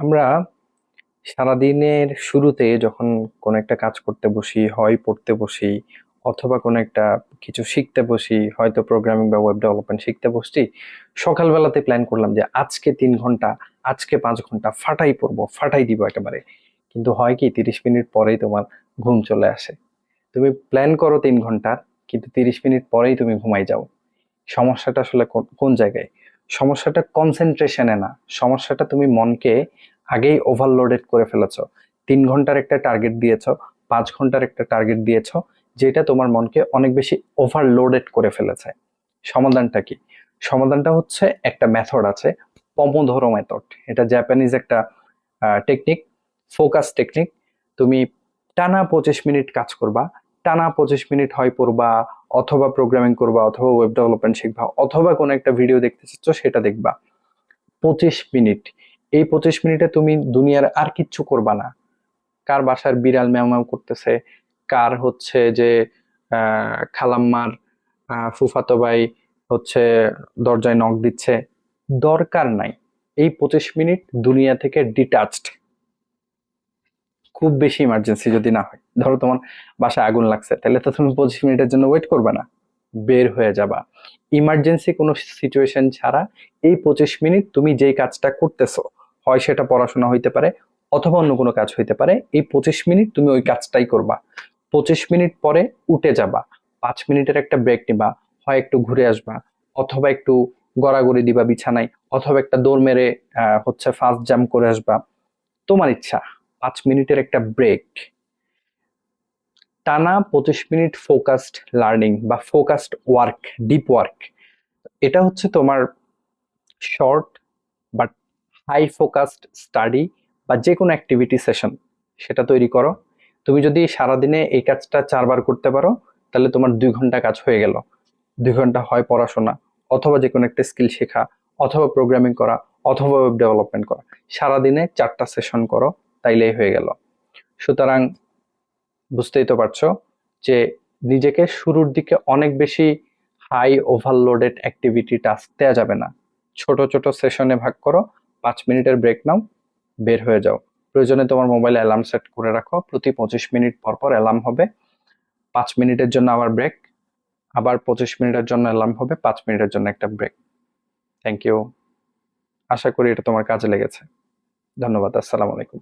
আমরা সারাদিনের শুরুতে যখন কোনো একটা কাজ করতে বসি, হয় পড়তে বসি অথবা কোনো একটা কিছু শিখতে বসি, হয়তো প্রোগ্রামিং বা ওয়েব ডেভেলপমেন্ট শিখতে বসছি, সকালবেলাতে প্ল্যান করলাম যে আজকে 3 ঘন্টা, আজকে 5 ঘন্টা ফাটাই পড়বো, ফাটাই দিব একেবারে। কিন্তু হয় কি, 30 মিনিট পরেই তোমার ঘুম চলে আসে। তুমি প্ল্যান করো 3 ঘন্টার, কিন্তু 30 মিনিট পরেই তুমি ঘুমাই যাও। সমস্যাটা আসলে কোন জায়গায়? সমস্যাটা কনসেন্ট্রেশনে না, সমস্যাটা তুমি মনকে আগেই ওভারলোডেড করে ফেলেছো। 3 ঘন্টার একটা টার্গেট দিয়েছো, 5 ঘন্টার একটা টার্গেট দিয়েছো, যেটা তোমার মনকে অনেক বেশি ওভারলোডেড করে ফেলেছে। সমাধানটা কি? সমাধানটা হচ্ছে একটা মেথড আছে, পমোধরো মেথড। এটা জাপানিজ একটা টেকনিক, ফোকাস টেকনিক। তুমি টানা 25 মিনিট কাজ করবা, টানা 25 মিনিট হয় পড়বা, অথবা প্রোগ্রামিং করবা, অথবা ওয়েব ডেভেলপমেন্ট শিখবা, অথবা কোনো একটা ভিডিও দেখতে চাচ্ছ সেটা দেখবা। 25 মিনিট। এই 25 মিনিটে তুমি দুনিয়ার আর কিচ্ছু করবা না। কার বাসার বিড়াল ম্যাও ম্যাও করতেছে, কার হচ্ছে যে খালাম্মার ফুফাতো ভাই হচ্ছে দরজায় নক দিচ্ছে, দরকার নাই। এই 25 মিনিট দুনিয়া থেকে ডিটাচড। খুব বেশি ইমার্জেন্সি যদি না হয়, ধরো তোমার বাসায় আগুন লাগছে, তাহলে তো তুমি 25 মিনিটের জন্য ওয়েট করবে না, বের হয়ে যাবা। ইমার্জেন্সি কোনো সিচুয়েশন ছাড়া এই 25 মিনিট তুমি যেই কাজটা করতেছো, হয় সেটা পড়াশোনা হইতে পারে অথবা অন্য কোনো কাজ হইতে পারে, এই 25 মিনিট তুমি ওই কাজটাই করবা। 25 মিনিট পরে উঠে যাবা, 5 মিনিটের একটা ব্রেক নিবা, হয় একটু ঘুরে আসবা, অথবা একটু গড়াগড়ি দিবা বিছানায়, অথবা একটা দৌড় মেরে হচ্ছে ফার্স্ট জাম্প করে আসবা, তোমার ইচ্ছা। 5 মিনিটের একটা ব্রেক। টানা 25 মিনিট ফোকাসড লার্নিং বা ফোকাসড ওয়ার্ক, ডিপ ওয়ার্ক, এটা হচ্ছে তোমার short but high focused study বা যে কোনো অ্যাক্টিভিটি সেশন, সেটা তৈরি করো। তুমি যদি সারাদিনে এই কাজটা 4 বার করতে পারো, তাহলে তোমার 2 ঘন্টা কাজ হয়ে গেল। 2 ঘন্টা হয় পড়াশোনা, অথবা যে কোনো একটা স্কিল শেখা, অথবা প্রোগ্রামিং করা, অথবা ওয়েব ডেভেলপমেন্ট করা। সারাদিনে 4টা সেশন করো, তাইলেই হয়ে গেল। সুতরাং বুঝতেই তো পারছো যে নিজেকে শুরুর দিকে অনেক বেশি হাই ওভারলোডেড অ্যাক্টিভিটি টাস্ক দেওয়া যাবে না। ছোট ছোট সেশনে ভাগ করো, 5 মিনিটের ব্রেক নাও, বের হয়ে যাও। প্রয়োজনে তোমার মোবাইলে অ্যালার্ম সেট করে রাখো, প্রতি 25 মিনিট পর পর অ্যালার্ম হবে, 5 মিনিটের জন্য আবার ব্রেক, আবার 25 মিনিটের জন্য অ্যালার্ম হবে, 5 মিনিটের জন্য একটা ব্রেক। Thank you. আশা করি এটা তোমার কাজে লেগেছে। ধন্যবাদ। আসসালামু আলাইকুম।